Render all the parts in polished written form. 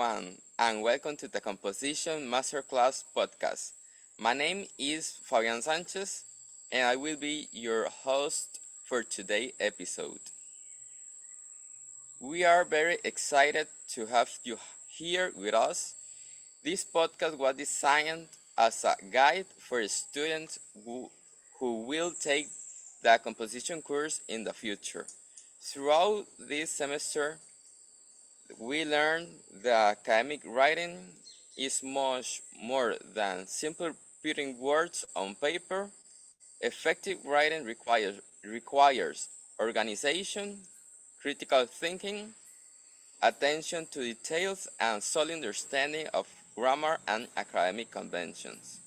everyone, and welcome to the Composition Masterclass podcast. My name is Fabian Sanchez, and I will be your host for today's episode. We are very excited to have you here with us. This podcast was designed as a guide for students who will take the composition course in the future. Throughout this semester, we learned that academic writing is much more than simply putting words on paper. Effective writing requires organization, critical thinking, attention to details, and solid understanding of grammar and academic conventions.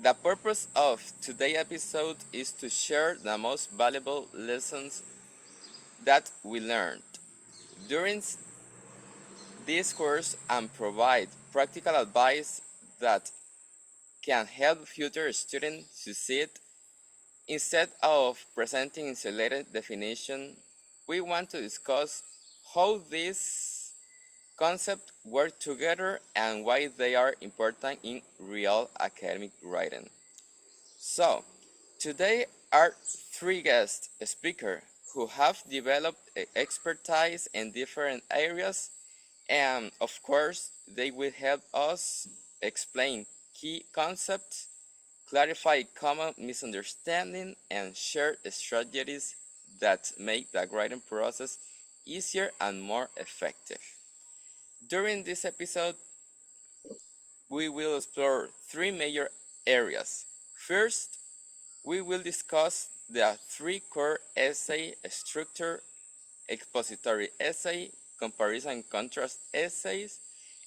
The purpose of today's episode is to share the most valuable lessons that we learned during this course and provide practical advice that can help future students succeed. Instead of presenting isolated definition, we want to discuss how these concepts work together and why they are important in real academic writing. So, today are three guest speakers who have developed expertise in different areas, and of course, they will help us explain key concepts, clarify common misunderstanding, and share strategies that make the writing process easier and more effective. During this episode, we will explore three major areas. First, we will discuss the three core essay structure: expository essay, comparison and contrast essays,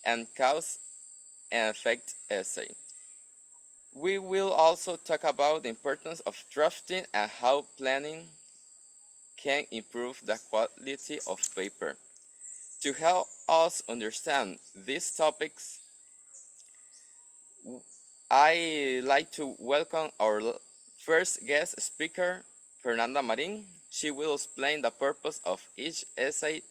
and cause and effect essay. We will also talk about the importance of drafting and how planning can improve the quality of paper. To help us understand these topics, I like to welcome our first guest speaker, Fernanda Marin. She will explain the purpose of each essay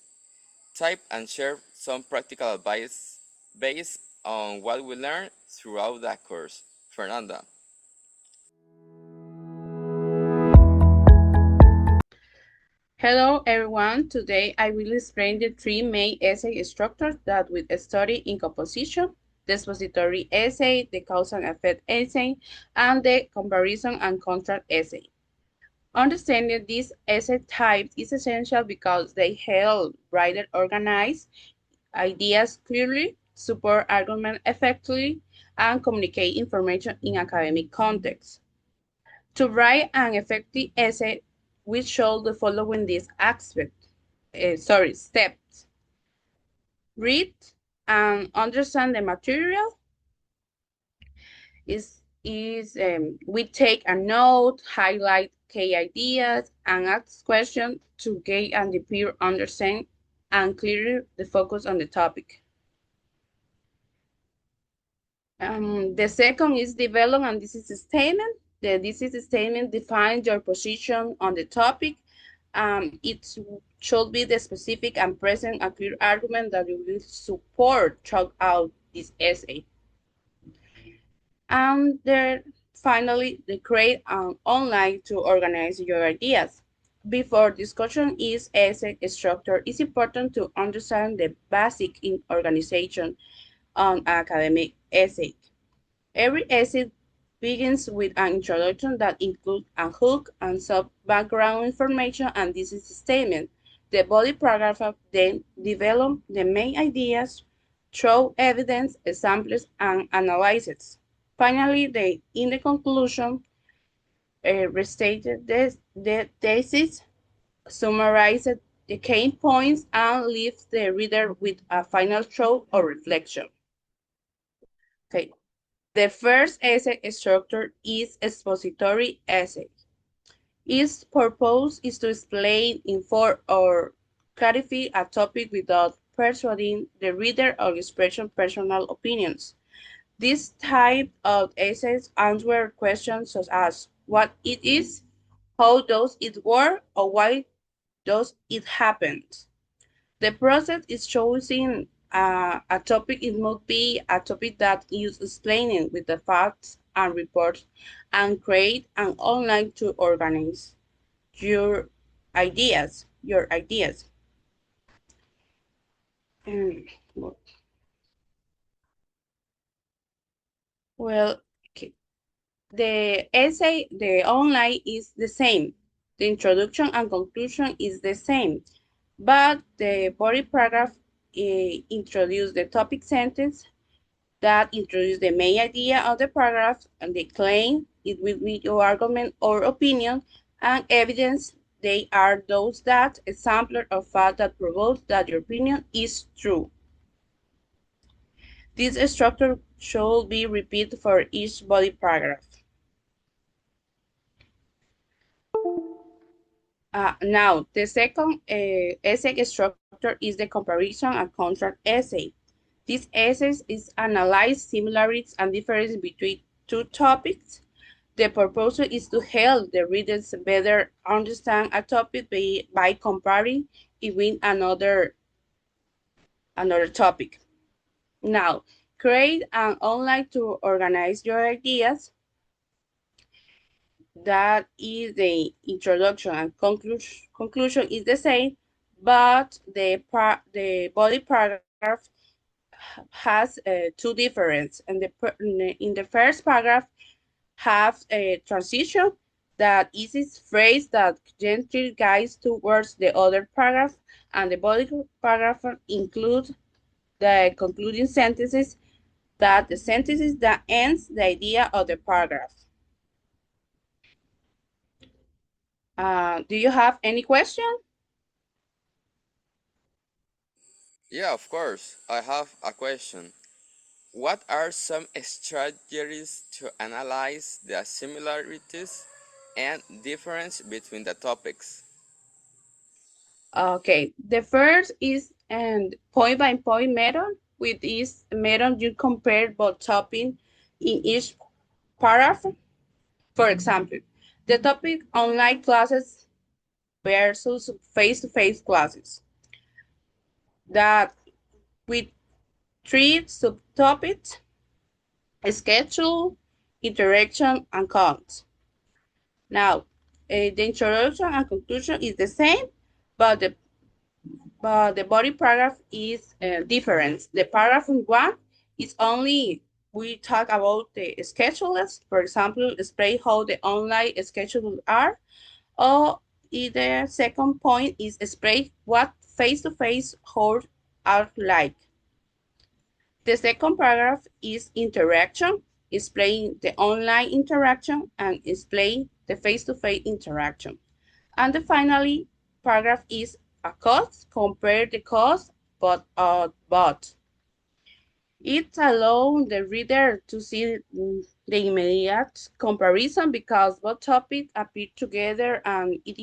type and share some practical advice based on what we learned throughout the course. Fernanda. Hello everyone, today I will explain the three main essay structures that we study in composition: the expository essay, the cause and effect essay, and the comparison and contrast essay. Understanding these essay types is essential because they help writers organize ideas clearly, support argument effectively, and communicate information in academic context. To write an effective essay, we should the following these steps. Read and understand the material. We take a note, highlight key ideas, and ask questions to gain a deeper understanding and clear the focus on the topic. The second is develop and thesis statement. The thesis statement defines your position on the topic. It should be the specific and present a clear argument that you will support throughout this essay. And finally, the create an online to organize your ideas. Before discussion is essay structure, it's important to understand the basic in organization on academic essay. Every essay begins with an introduction that includes a hook and some background information and this is a statement. The body paragraph then develops the main ideas through evidence, examples, and analyses. Finally, in the conclusion, restated the thesis, summarized the key points, and leaves the reader with a final thought or reflection. Okay. The first essay structure is expository essay. Its purpose is to explain, inform, or clarify a topic without persuading the reader or expressing personal opinions. This type of essays answer questions such as what it is, how does it work, or why does it happen. The process is choosing A topic, it must be a topic that is explaining with the facts and reports, and create an online to organize your ideas. Um, well, okay. The essay, the online is the same. The introduction and conclusion is the same, but the body paragraph introduce the topic sentence that introduce the main idea of the paragraph, and the claim it will be your argument or opinion, and evidence they are those that example of fact that proves that your opinion is true. This structure should be repeated for each body paragraph. Now, the second essay structure is the comparison and contrast essay. This essay is analyze similarities and differences between two topics. The purpose is to help the readers better understand a topic by comparing it with another topic. Now, create an online to organize your ideas. That is the introduction, and conclusion is the same, but the body paragraph has two differences. And in the first paragraph have a transition that is phrase that gently guides towards the other paragraph, and the body paragraph includes the concluding sentences, that the sentences that ends the idea of the paragraph. Do you have any question? Yeah, of course. I have a question. What are some strategies to analyze the similarities and difference between the topics? Okay, the first is an point by point method. With this method, you compare both topic in each paragraph. For example, the topic online classes versus face-to-face classes. That with three subtopics: schedule, interaction, and counts. Now, the introduction and conclusion is the same, but the body paragraph is different. The paragraph in one is only we talk about the schedules, for example, explain how the online schedules are, or the second point is explain what face-to-face holds are like. The second paragraph is interaction, explain the online interaction and explain the face-to-face interaction. And the finally paragraph is a cost, compare the cost, but it allows the reader to see the immediate comparison because both topics appear together, and it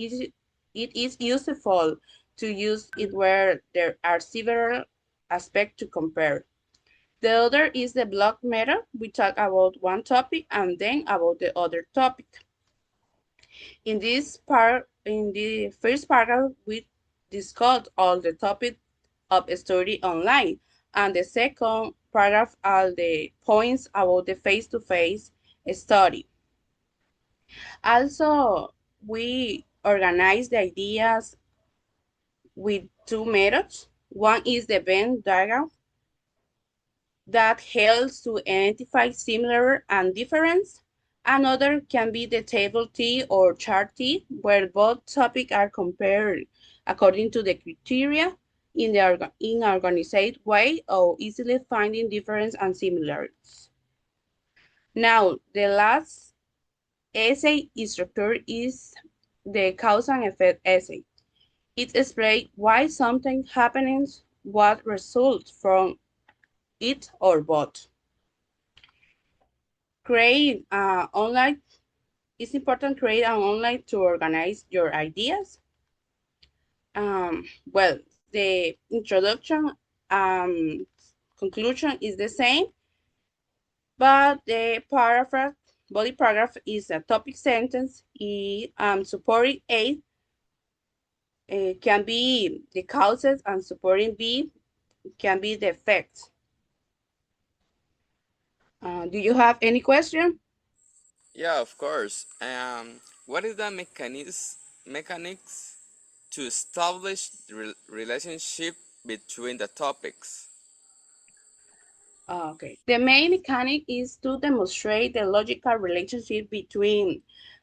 is useful to use it where there are several aspects to compare. The other is the block method. We talk about one topic and then about the other topic. In the first paragraph, we discuss all the topics of study online, and the second paragraph are the points about the face-to-face study. Also, we organize the ideas with two methods. One is the Venn diagram that helps to identify similar and difference. Another can be the table T or chart T, where both topics are compared according to the criteria in organized way of easily finding difference and similarities. Now, the last essay structure is the cause and effect essay. It explains why something happens, what results from it or both. Create online. It's important to create an online to organize your ideas. Well, the introduction um, conclusion is the same, but the body paragraph is a topic sentence. Supporting A can be the causes, and supporting B can be the effects. Do you have any question? Yeah, of course. What is the mechanics to establish the relationship between the topics? Okay. The main mechanic is to demonstrate the logical relationship between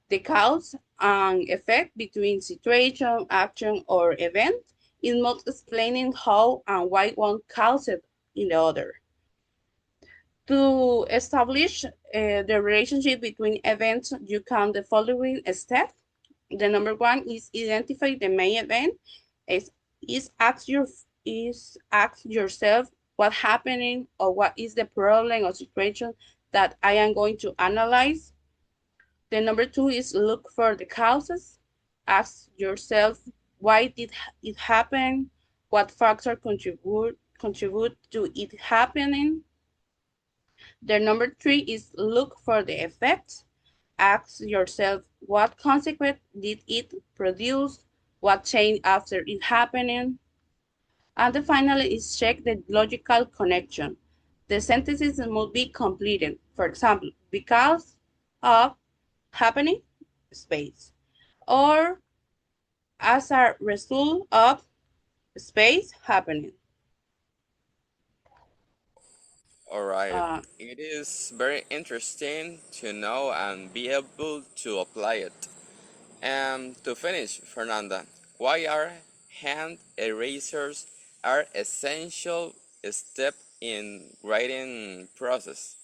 the cause and effect between situation, action, or event, in not explaining how and why one caused in the other. To establish the relationship between events, you count the following steps. The number one is identify the main event. Is, is ask your is ask yourself what happening or what is the problem or situation that I am going to analyze. The number two is look for the causes. Ask yourself why did it happen? What factor contribute to it happening? The number three is look for the effects. Ask yourself what consequence did it produce, what changed after it happening, and the final is check the logical connection. The sentences must be completed. For example, because of happening space, or as a result of space happening. All right. Uh, It is very interesting to know and be able to apply it. And to finish, Fernanda, why are hand erasers are essential step in writing process?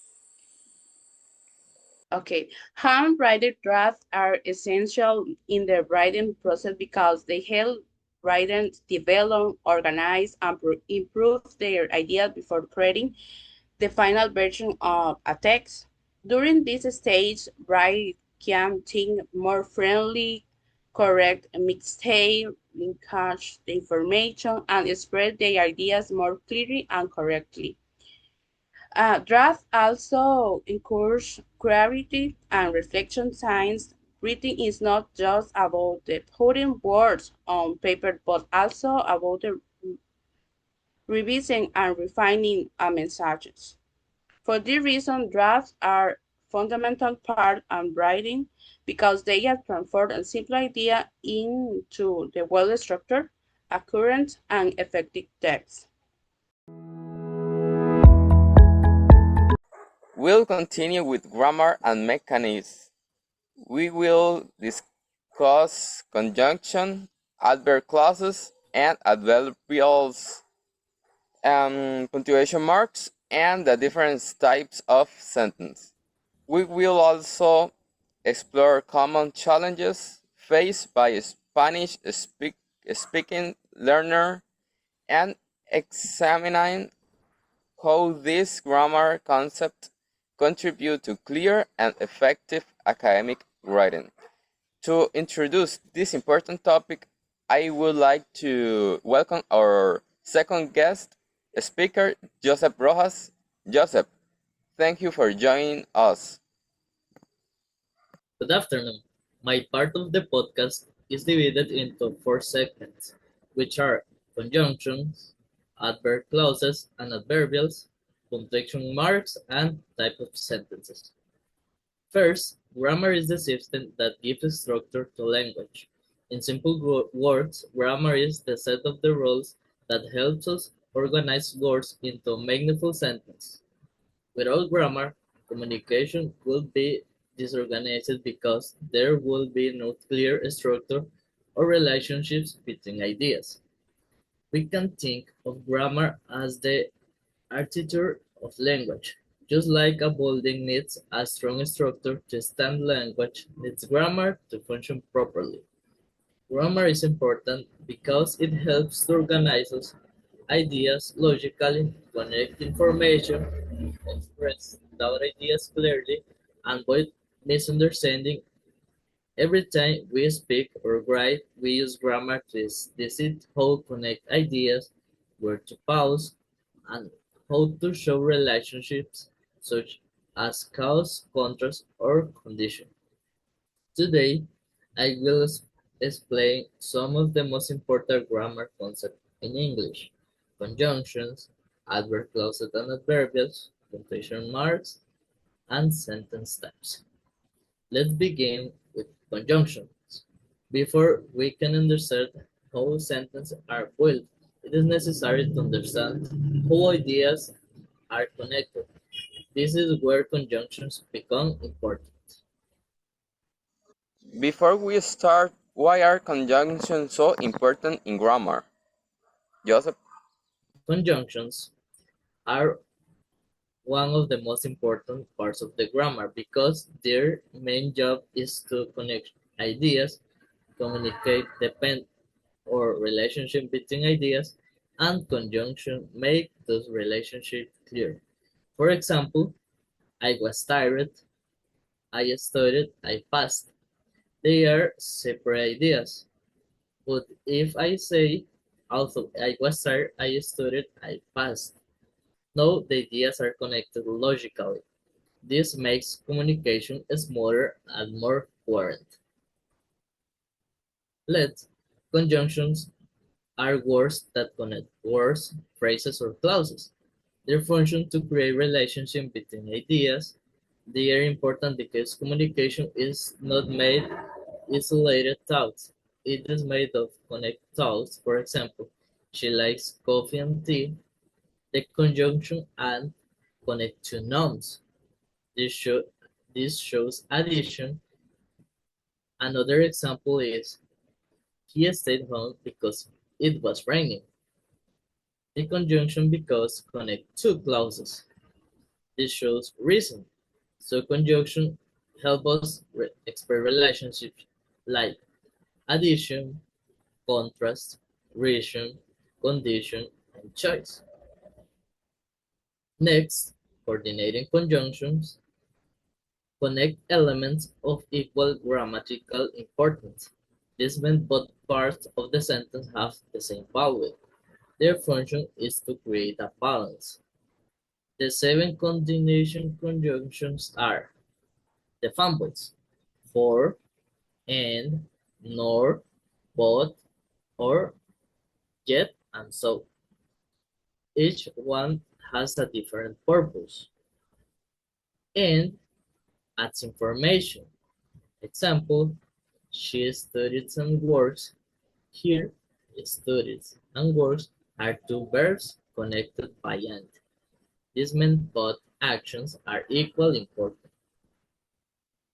Okay, handwritten drafts are essential in the writing process because they help writers develop, organize, and improve their ideas before creating the final version of a text. During this stage, writers can think more friendly, correct mistake, encash the information, and express their ideas more clearly and correctly. Draft also encourage creativity and reflection science. Reading is not just about the putting words on paper, but also about the revising and refining messages. For this reason, drafts are fundamental part of writing because they have transformed a simple idea into the well-structured, accurate, and effective text. We'll continue with grammar and mechanisms. We will discuss conjunction, adverb clauses, and adverbials, punctuation marks, and the different types of sentence. We will also explore common challenges faced by speaking learner and examining how these grammar concepts contribute to clear and effective academic writing. To introduce this important topic, I would like to welcome our second guest speaker, Joseph Rojas. Joseph, thank you for joining us. Good afternoon. My part of the podcast is divided into four segments, which are conjunctions, adverb clauses and adverbials, punctuation marks, and type of sentences. First, grammar is the system that gives structure to language. In simple words, grammar is the set of the rules that helps us organize words into a meaningful sentence. Without grammar, communication will be disorganized because there will be no clear structure or relationships between ideas. We can think of grammar as the architecture of language. Just like a building needs a strong structure to stand, language needs grammar to function properly. Grammar is important because it helps to organize ideas logically, connect information, express our ideas clearly, and avoid misunderstanding. Every time we speak or write, we use grammar to decide how to connect ideas, where to pause, and how to show relationships such as cause, contrast, or condition. Today, I will explain some of the most important grammar concepts in English: conjunctions, adverb clauses and adverbials, punctuation marks, and sentence types. Let's begin with conjunctions. Before we can understand how sentences are built, it is necessary to understand how ideas are connected. This is where conjunctions become important. Before we start, why are conjunctions so important in grammar? Joseph? Conjunctions are one of the most important parts of the grammar because their main job is to connect ideas, communicate depend or relationship between ideas, and conjunction make those relationships clear. For example, I was tired, I studied, I passed. They are separate ideas. But if I say, also I was tired, I studied, I passed. No, the ideas are connected logically. This makes communication smoother and more coherent. Let conjunctions are words that connect words, phrases, or clauses. Their function to create relationship between ideas. They are important because communication is not made isolated thoughts. It is made of connected thoughts. For example, she likes coffee and tea. The conjunction and connect two nouns. This, show, this shows addition. Another example is he stayed home because it was raining. The conjunction because connect two clauses. This shows reason. So conjunction help us express relationships like addition, contrast, reason, condition, and choice. Next, coordinating conjunctions connect elements of equal grammatical importance. This means both parts of the sentence have the same value. Their function is to create a balance. The seven coordination conjunctions are the fanboys, for, and, nor, but, or, yet, and so. Each one has a different purpose and adds information. Example, she studies and works. Here, studies and works are two verbs connected by and. This means both actions are equally important.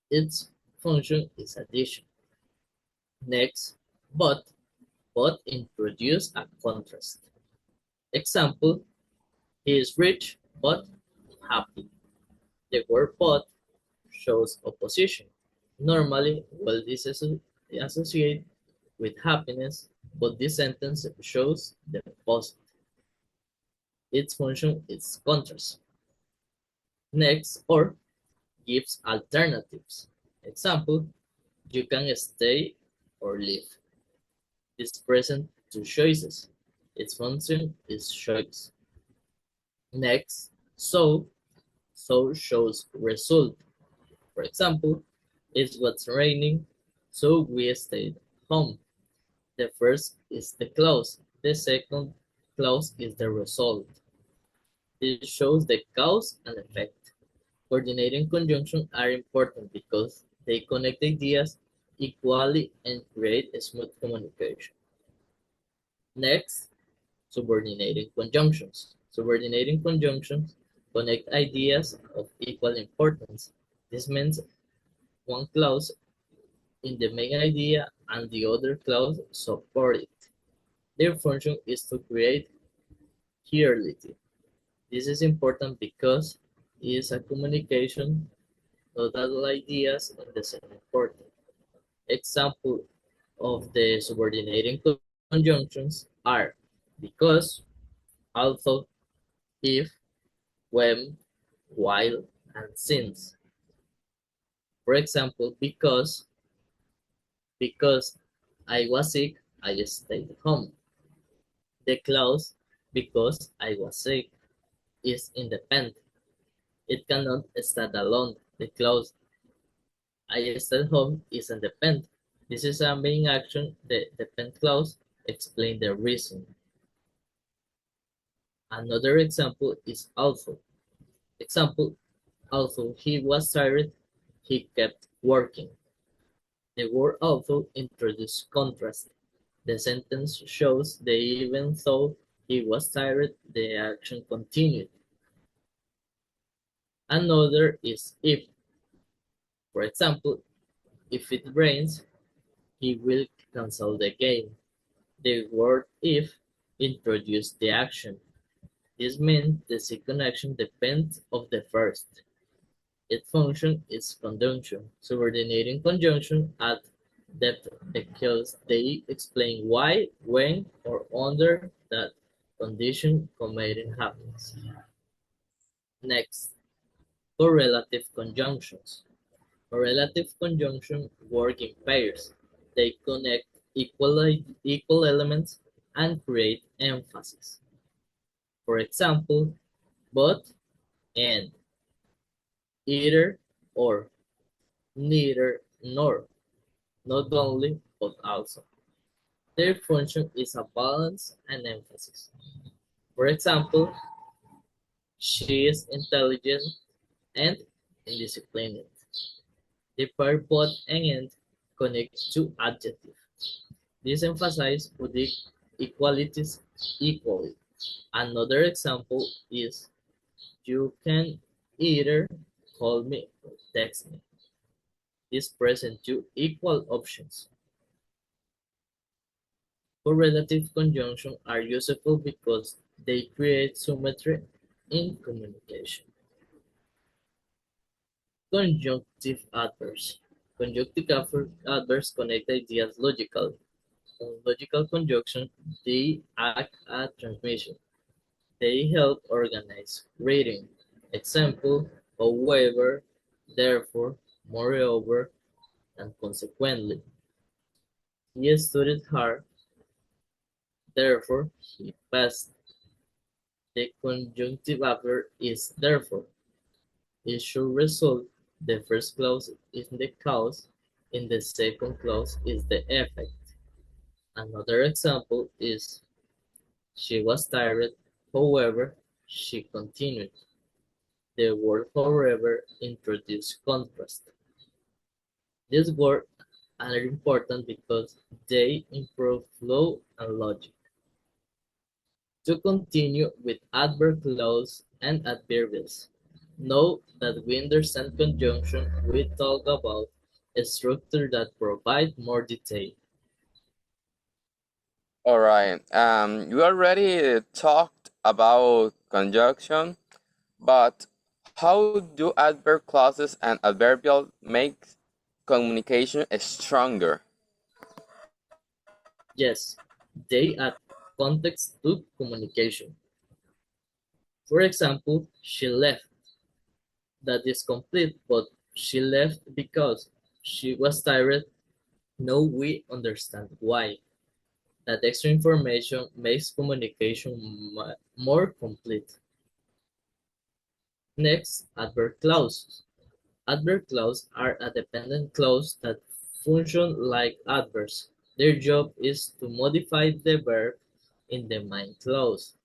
Its function is addition. Next, but introduce a contrast. Example, he is rich but happy. The word but shows opposition. Normally, well, this is associated with happiness, but this sentence shows the opposite. Its function is contrast. Next, or gives alternatives. Example, you can stay or leave. Is present two choices. Its function is choice. Next, so shows result. For example, it was raining, so we stayed home. The first is the clause. The second clause is the result. This shows the cause and effect. Coordinating conjunctions are important because they connect ideas equally and create a smooth communication. Next, subordinating conjunctions. Subordinating conjunctions connect ideas of equal importance. This means one clause in the main idea and the other clause support it. Their function is to create clarity. This is important because it is a communication, not all ideas in the same important. Example of the subordinating conjunctions are because, although, if, when, while, and since. For example, because I was sick, I stayed home. The clause because I was sick is independent. It cannot stand alone. The clause I stayed home is independent. This is a main action. The depend clause explains the reason. Another example is although. Example, although he was tired, he kept working. The word although introduces contrast. The sentence shows that even though he was tired, the action continued. Another is if. For example, if it rains, he will cancel the game. The word if introduces the action. This means the second action depends of the first. Its function is conjunction. Subordinating conjunction add depth because they explain why, when, or under that condition committing happens. Next, correlative conjunctions. Correlative conjunction work in pairs. They connect equal elements and create emphasis. For example, but and, either or, neither nor, not only but also. Their function is a balance and emphasis. For example, she is intelligent and indisciplined. The pair but and end connect to adjective. This emphasizes putting equalities equally. Another example is you can either call me or text me. This presents two equal options. Correlative conjunctions are useful because they create symmetry in communication. Conjunctive adverbs. Conjunctive adverbs connect ideas logically. In logical conjunction, they act as transmission. They help organize reading. Example, however, therefore, moreover, and consequently. He studied hard, therefore he passed. The conjunctive adverb is therefore. It should result. The first clause is the cause, and the second clause is the effect. Another example is she was tired, however, she continued. The word however introduces contrast. These words are important because they improve flow and logic. To continue with adverb clause and adverbials, note that we understand conjunction, we talk about a structure that provides more detail. All right. You already talked about conjunction, but how do adverb clauses and adverbial make communication stronger? Yes, they add context to communication. For example, she left. That is complete, but she left because she was tired. Now we understand why. That extra information makes communication more complete. Next, adverb clauses. Adverb clauses are a dependent clause that function like adverbs. Their job is to modify the verb in the main clause.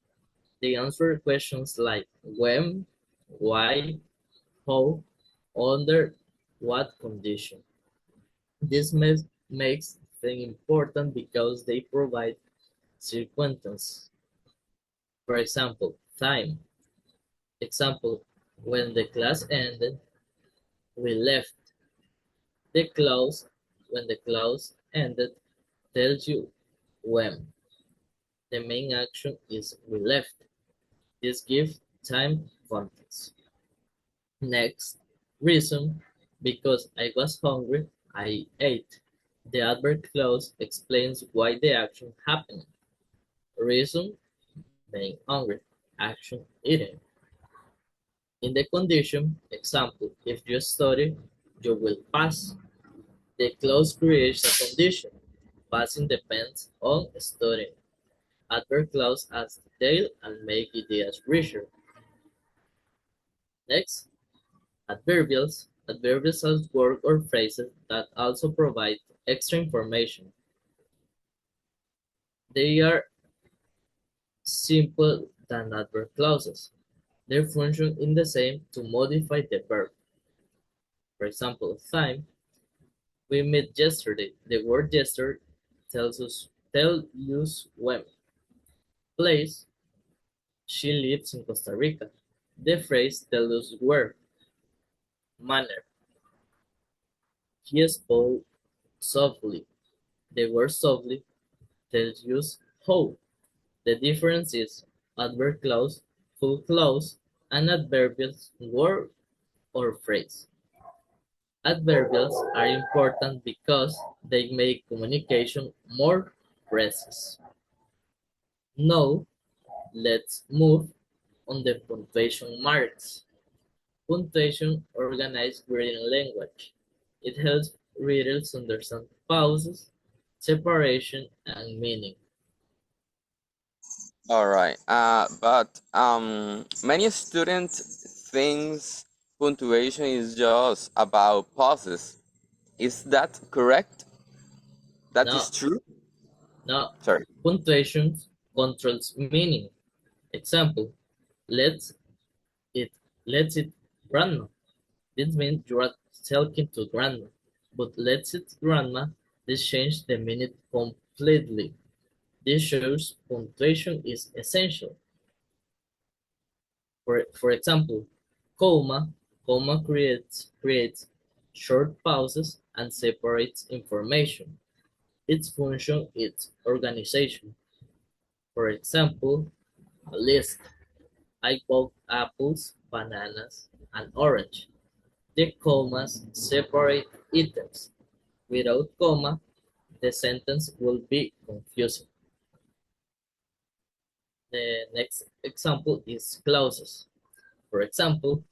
They answer questions like when, why, how, under what condition. This makes them important because they provide sequence. For example, time. Example, when the class ended, we left. The clause, when the clause ended, tells you when. The main action is we left. This gives time context. Next, reason. Because I was hungry, I ate. The adverb clause explains why the action happened. Reason, being hungry. Action, eating. In the condition, example, if you study, you will pass. The clause creates a condition. Passing depends on studying. Adverb clause adds detail and make ideas richer. Next, adverbials. Adverbials are words or phrases that also provide extra information. They are simple than adverb clauses. Their function is the same to modify the verb. For example, time, we met yesterday. The word yesterday tells us when. Place, she lives in Costa Rica. The phrase tells us where. Manner, he spoke softly. The word softly tells us how. The difference is adverb clause, full clause, and adverbials word or phrase. Adverbials are important because they make communication more precise. Now, let's move on the punctuation marks. Punctuation organizes reading language. It helps readers understand pauses, separation, and meaning. All right. But many students thinks punctuation is just about pauses. Is that correct? That is Now, true? now, Sorry. punctuation controls meaning. Example, let's it let's it grandma. This means you are talking to grandma. But let's it grandma, this changes the meaning completely. This shows punctuation is essential. For example, comma creates short pauses and separates information. Its function is organization. For example, a list. I bought apples, bananas, and orange. The commas separate items. Without comma, the sentence will be confusing. The next example is clauses. For example,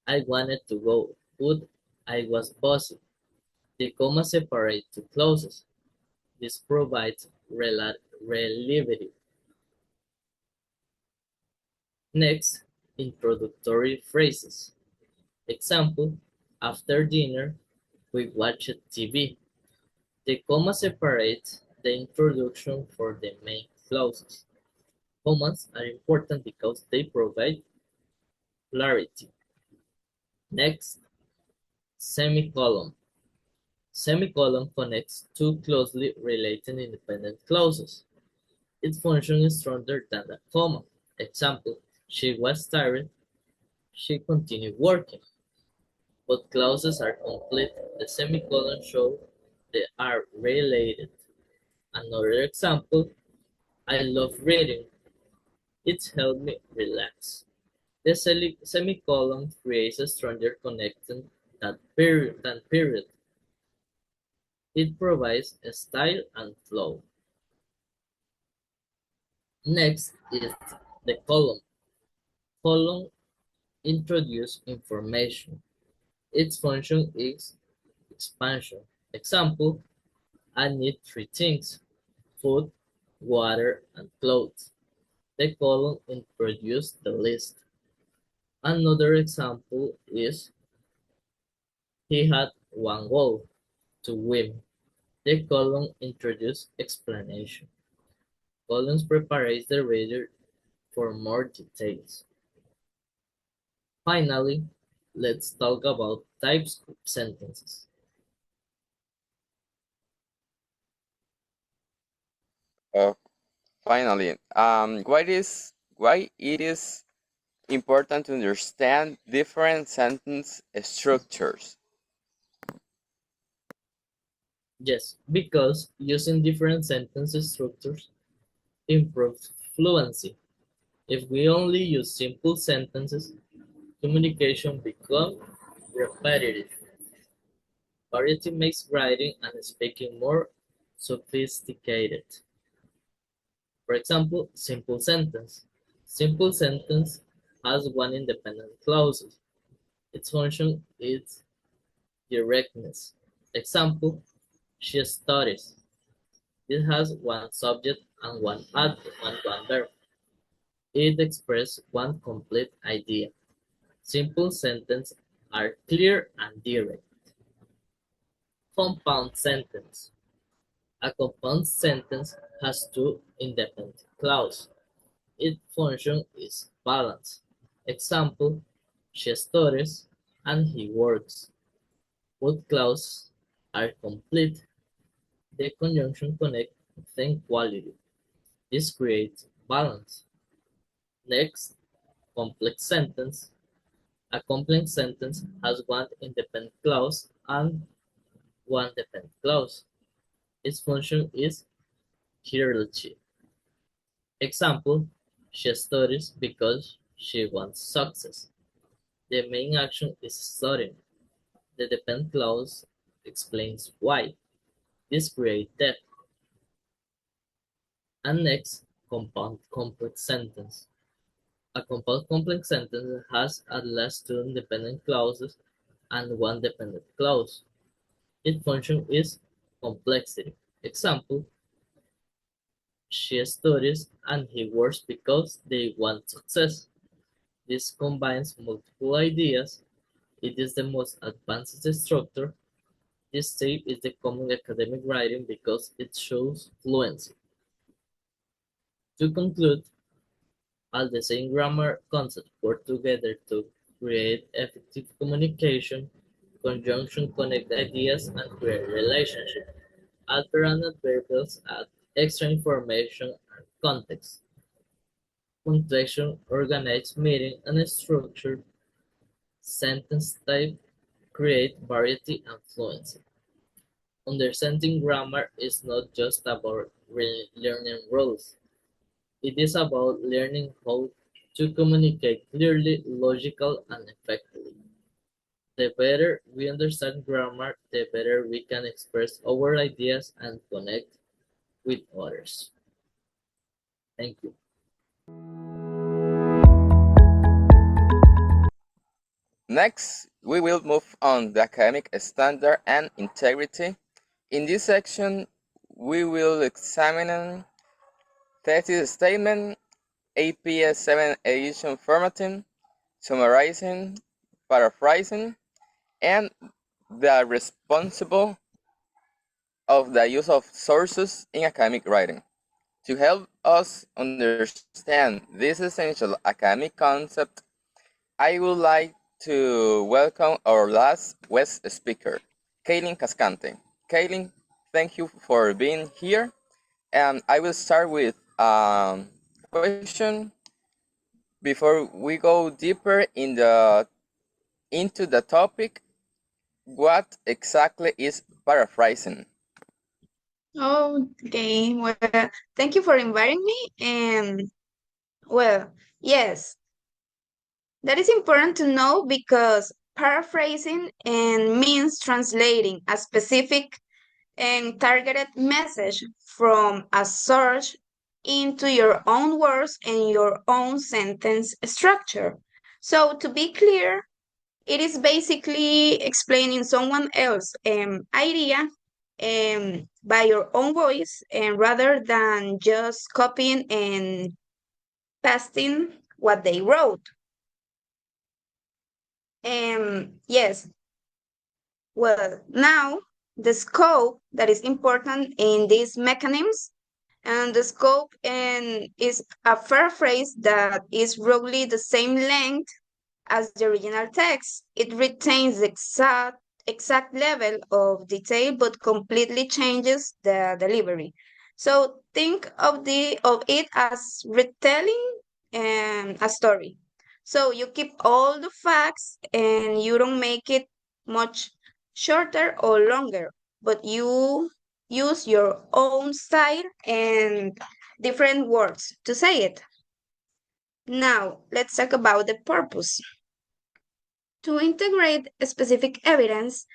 I wanted to go, but I was busy. The comma separates two clauses. This provides relativity. Next, introductory phrases. Example, after dinner, we watched TV. The comma separates the introduction for the main clauses. Commas are important because they provide clarity. Next, semicolon. Semicolon connects two closely related independent clauses. Its function is stronger than a comma. Example, she was tired, she continued working. Both clauses are complete. The semicolon shows they are related. Another example, I love reading. It's helped me relax. The semicolon creates a stronger connection than period. It provides a style and flow. Next is the column. Column introduces information. Its function is expansion. Example, I need three things: food, water, and clothes. The column introduces the list. Another example is he had one goal: to win. The column introduces explanation. Columns prepares the reader for more details. Finally, let's talk about types of sentences. Uh, Finally, why it is important to understand different sentence structures. Yes, because using different sentence structures improves fluency. If we only use simple sentences, communication becomes repetitive. Variety makes writing and speaking more sophisticated. For example, simple sentence. Simple sentence has one independent clause. Its function is directness. Example, she studies. It has one subject and one adverb and one verb. It expresses one complete idea. Simple sentences are clear and direct. Compound sentence. A compound sentence has two independent clauses. Its function is balance. Example, she studies and he works. Both clauses are complete. The conjunction connects them quality. This creates balance. Next, complex sentence. A complex sentence has one independent clause and one dependent clause. Its function is hierarchy. Example, she studies because she wants success. The main action is studying. The dependent clause explains why. This creates depth. And next, compound complex sentence. A compound complex sentence has at least two independent clauses and one dependent clause. Its function is complexity. Example, she studies and he works because they want success. This combines multiple ideas. It is the most advanced structure. This type is the common academic writing because it shows fluency. To conclude, all the same grammar concepts work together to create effective communication. Conjunction connect ideas and create relationships. Adverb and adverbials add extra information and context. Punctuation organize meaning and structure. Sentence type create variety and fluency. Understanding grammar is not just about learning rules. It is about learning how to communicate clearly, logical, and effectively. The better we understand grammar, the better we can express our ideas and connect with others. Thank you. Next, we will move on the academic standard and integrity. In this section, we will examine thesis statement, APS 7 edition formatting, summarizing, paraphrasing, and the responsible of the use of sources in academic writing. To help us understand this essential academic concept, I would like to welcome our last guest speaker, Kaylin Cascante. Kaylin, thank you for being here. And I will start with a question before we go deeper into the topic. What exactly is paraphrasing? Okay, well, thank you for inviting me. And well, yes, that is important to know because paraphrasing and means translating a specific and targeted message from a source into your own words and your own sentence structure. So, to be clear, it is basically explaining someone else's idea by your own voice and rather than just copying and pasting what they wrote. Yes, well, now the scope that is important in these mechanisms and the scope and is a paraphrase that is roughly the same length as the original text. It retains the exact level of detail but completely changes the delivery. So think of it as retelling a story. So you keep all the facts and you don't make it much shorter or longer, but you use your own style and different words to say it. Now, let's talk about the purpose. To integrate specific evidence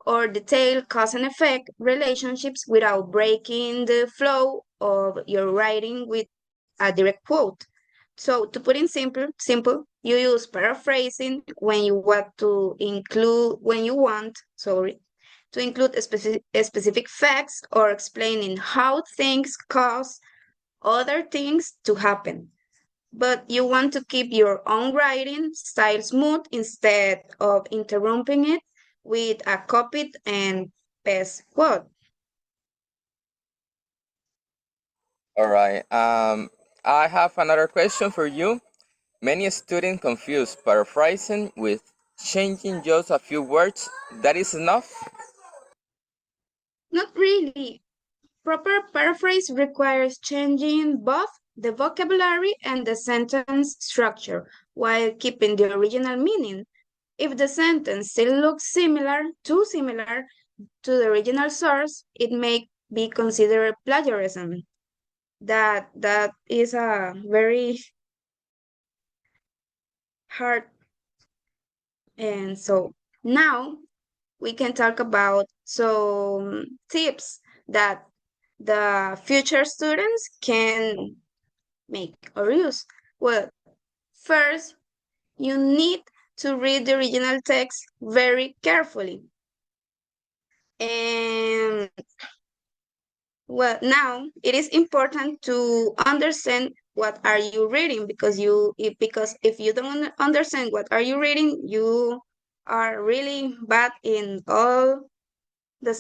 or detail cause and effect relationships without breaking the flow of your writing with a direct quote. So to put in simple, you use paraphrasing when you want, to include specific facts or explaining how things cause other things to happen, but you want to keep your own writing style smooth instead of interrupting it with a copied and paste quote. All right. I have another question for you. Many students confuse paraphrasing with changing just a few words. That is enough? Not really. Proper paraphrase requires changing both the vocabulary and the sentence structure while keeping the original meaning. If the sentence still looks too similar to the original source, it may be considered plagiarism. That is a very hard. And so now we can talk about some tips that the future students can make or use. Well, first, you need to read the original text very carefully. And well, now it is important to understand what are you reading because if you don't understand what are you reading, you are really bad in all the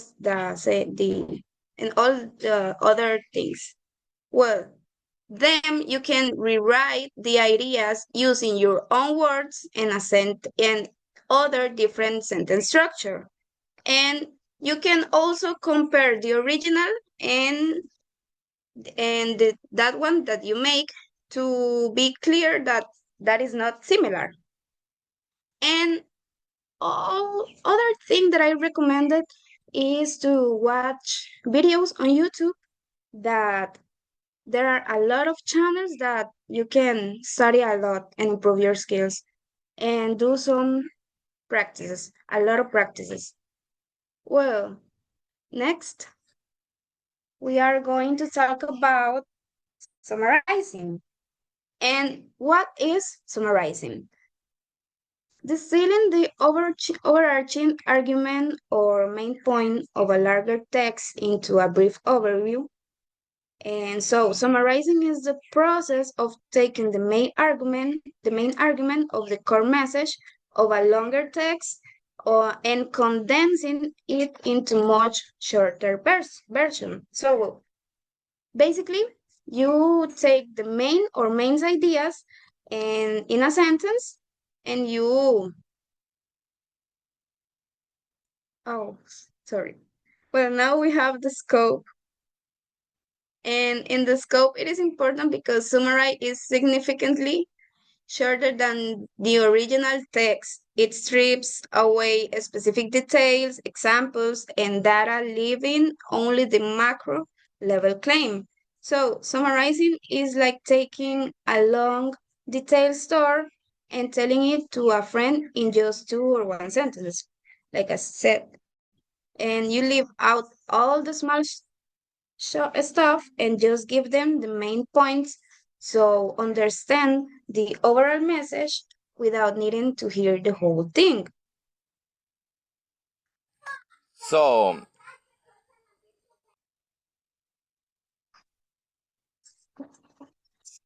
say the in all the other things. Well, then you can rewrite the ideas using your own words and and other different sentence structure. And you can also compare the original and that one that you make to be clear that that is not similar. And all other thing that I recommended is to watch videos on YouTube that there are a lot of channels that you can study a lot and improve your skills and do some practices, a lot of practices. Well, next we are going to talk about summarizing. And what is summarizing? Distilling the overarching argument or main point of a larger text into a brief overview. And so summarizing is the process of taking the main argument of the core message of a longer text and condensing it into much shorter version. So basically, you take the main ideas and in a sentence and oh, sorry. Well, now we have the scope. And in the scope, it is important because summary is significantly shorter than the original text. It strips away specific details, examples, and data, leaving only the macro level claim. So summarizing is like taking a long, detailed story and telling it to a friend in just two or one sentence, like I said. And you leave out all the small stuff and just give them the main points so understand the overall message without needing to hear the whole thing. So,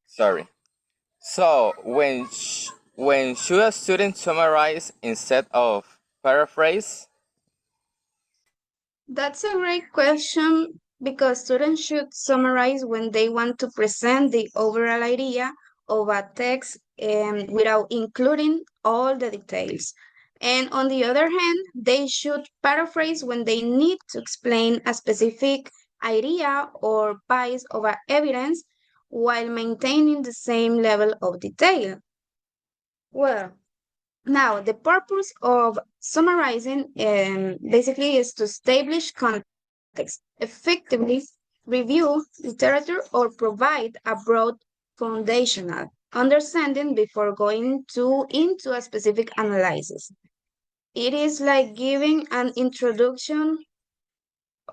sorry. So, when should a student summarize instead of paraphrase? That's a great question because students should summarize when they want to present the overall idea of a text without including all the details. And on the other hand, they should paraphrase when they need to explain a specific idea or piece of evidence while maintaining the same level of detail. Well, now, the purpose of summarizing basically is to establish context, effectively review literature, or provide a broad foundational understanding before going into a specific analysis. It is like giving an introduction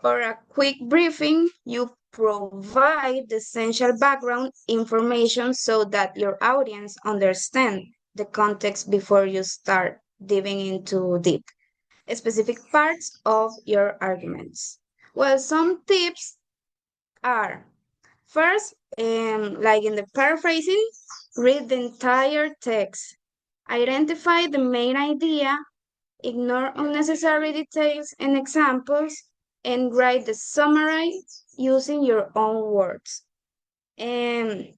or a quick briefing. You provide the essential background information so that your audience understand the context before you start diving into deep specific parts of your arguments. Well, some tips are first, like in the paraphrasing, read the entire text, identify the main idea, ignore unnecessary details and examples, and write the summary using your own words. And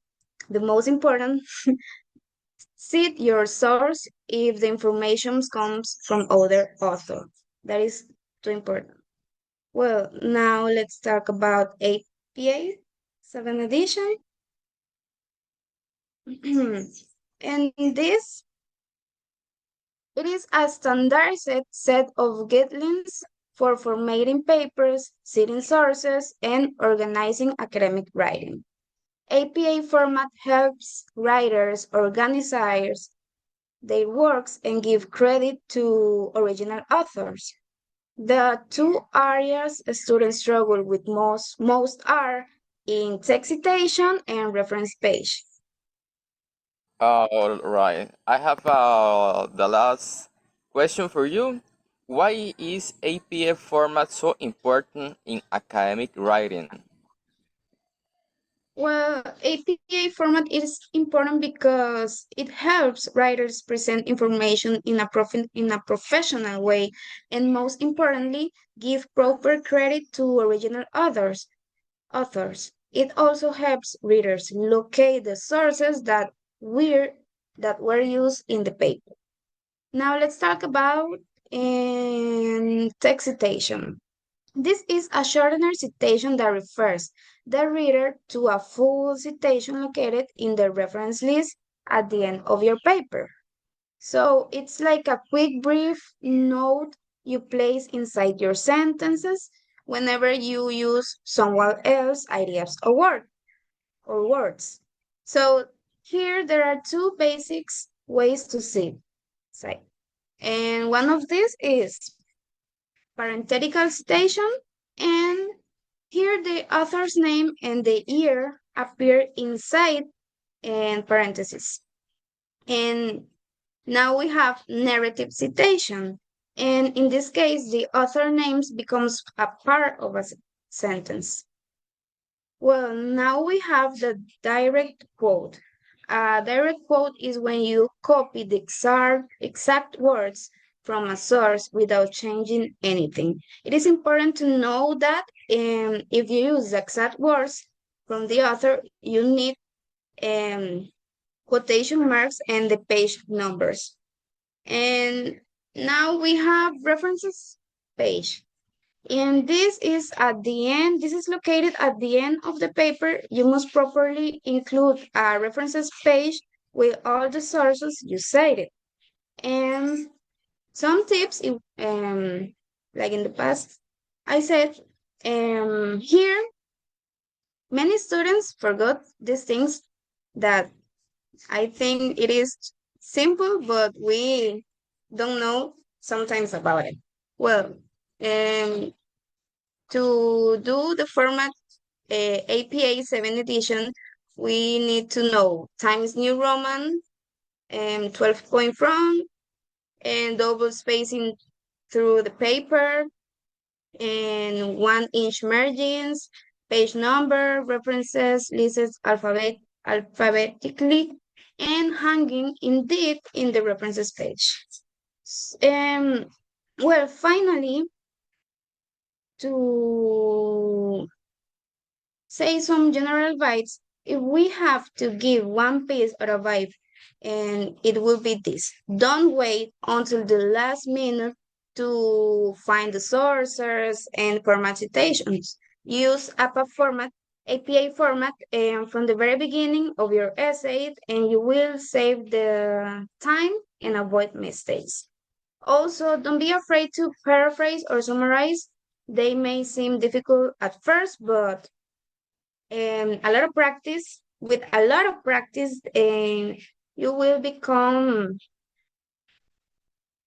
the most important, cite your source if the information comes from other author. That is too important. Well, now let's talk about APA 7th edition. And this, it is a standardized set of guidelines for formatting papers, citing sources, and organizing academic writing. APA format helps writers organize their works and give credit to original authors. The two areas students struggle with most are in text citation and reference page. All right. I have the last question for you. Why is APA format so important in academic writing? Well, APA format is important because it helps writers present information in a professional way, and most importantly, give proper credit to original authors. It also helps readers locate the sources that were used in the paper. Now let's talk about text citation. This is a shortener citation that refers the reader to a full citation located in the reference list at the end of your paper. So it's like a quick brief note you place inside your sentences whenever you use someone else's ideas or words. So here there are two basics ways to say. And one of these is parenthetical citation, and here the author's name and the year appear inside and parentheses. And now we have narrative citation. And in this case, the author names becomes a part of a sentence. Well, now we have the direct quote. A direct quote is when you copy the exact words from a source without changing anything. It is important to know that if you use the exact words from the author, you need um, quotation marks and the page numbers. And now we have references page. And this is at the end, this is located at the end of the paper. You must properly include a references page with all the sources you cited. And some tips, like in the past, I said, here, many students forgot these things that I think it is simple, but we don't know sometimes about it. Well, um, to do the format APA 7th edition, we need to know Times New Roman, 12 point font, and double spacing through the paper, and 1-inch margins, page number, references, listed alphabetically, and hanging indeed in the references page. Um, well, finally, to say some general advice, if we have to give one piece of advice, and it will be this: don't wait until the last minute to find the sources and format citations. Use APA format from the very beginning of your essay, and you will save the time and avoid mistakes. Also, don't be afraid to paraphrase or summarize. They may seem difficult at first, but a lot of practice, with a lot of practice, and you will become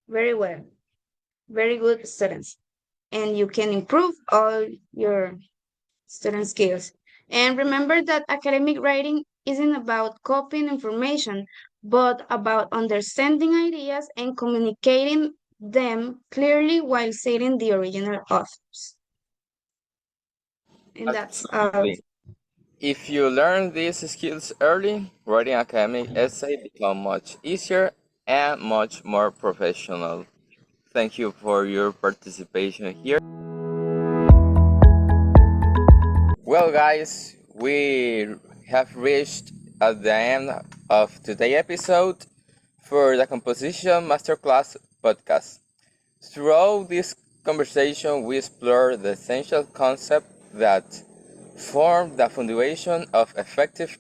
very well, very good students, and you can improve all your student skills. And remember that academic writing isn't about copying information, but about understanding ideas and communicating them clearly while citing the original authors. And that's all. Absolutely. If you learn these skills early, writing academic essay become much easier and much more professional. Thank you for your participation here. Well, guys, we have reached at the end of today's episode for the Composition Masterclass podcast. Throughout this conversation, we explore the essential concepts that form the foundation of effective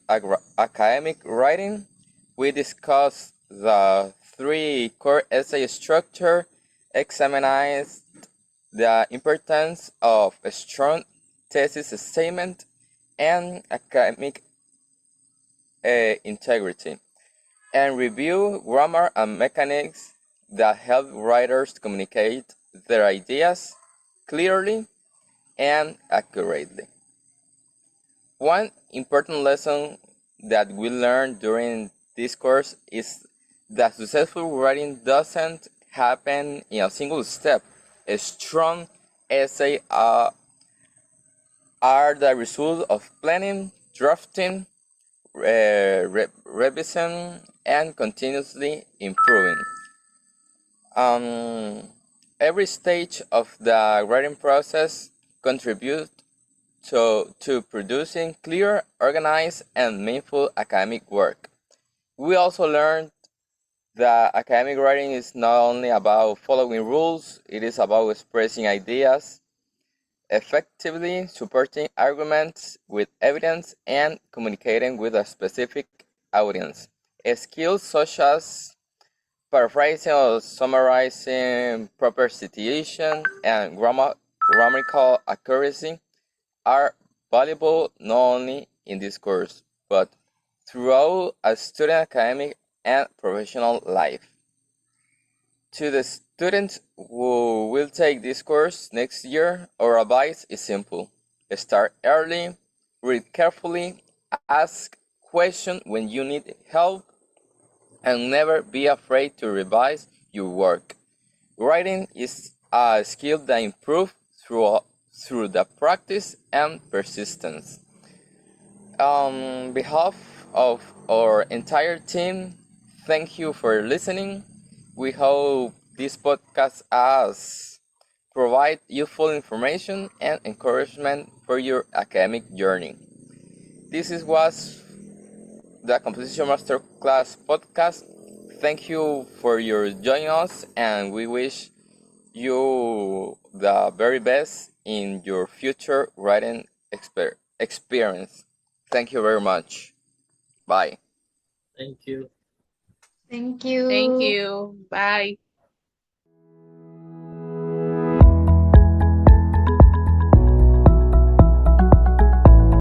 academic writing. We discuss the three core essay structure, examined the importance of a strong thesis statement, and academic integrity, and review grammar and mechanics that help writers communicate their ideas clearly and accurately. One important lesson that we learned during this course is that successful writing doesn't happen in a single step. A strong essay are the result of planning, drafting, revision, and continuously improving. Um, every stage of the writing process contributes to producing clear, organized, and meaningful academic work. We also learned that academic writing is not only about following rules, it is about expressing ideas effectively, supporting arguments with evidence, and communicating with a specific audience. Skills such as paraphrasing or summarizing, proper citation, and grammatical accuracy are valuable not only in this course, but throughout a student academic and professional life. To the students who will take this course next year, our advice is simple. Start early, read carefully, ask questions when you need help, and never be afraid to revise your work. Writing is a skill that improves through the practice and persistence. On behalf of our entire team, thank you for listening. We hope this podcast has provide useful information and encouragement for your academic journey. This was the Composition Masterclass podcast. Thank you for your joining us, and we wish you the very best in your future writing experience. Thank you very much. Bye. Thank you. Thank Thank you. you. Bye.